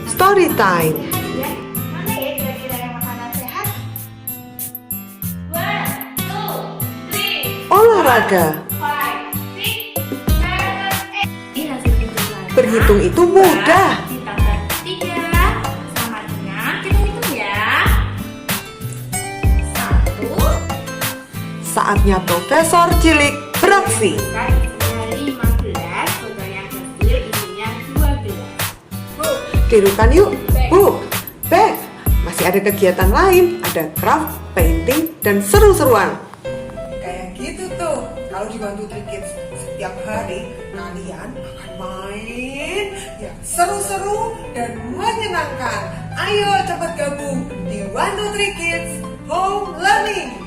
Speaker 5: Story time.
Speaker 6: Mana ya kira-kira yang makanan sehat?
Speaker 5: olahraga.
Speaker 6: 5, 6, 7, 8. Ini hasil hitungan.
Speaker 5: Berhitung itu mudah.
Speaker 6: Ditambah 3 sama dengan, kita hitung ya. 1
Speaker 5: Saatnya Profesor Cilik beraksi.
Speaker 6: kan isinya 15, coba yang kecil isinya 12.
Speaker 5: Tirukan yuk. Bu, Beth, masih ada kegiatan lain. Ada craft, painting, dan seru-seruan. Kayak gitu tuh. Kalau di One Two Three Kids setiap hari kalian akan main yang seru-seru dan menyenangkan. Ayo cepat gabung di One Two Three Kids Home Learning.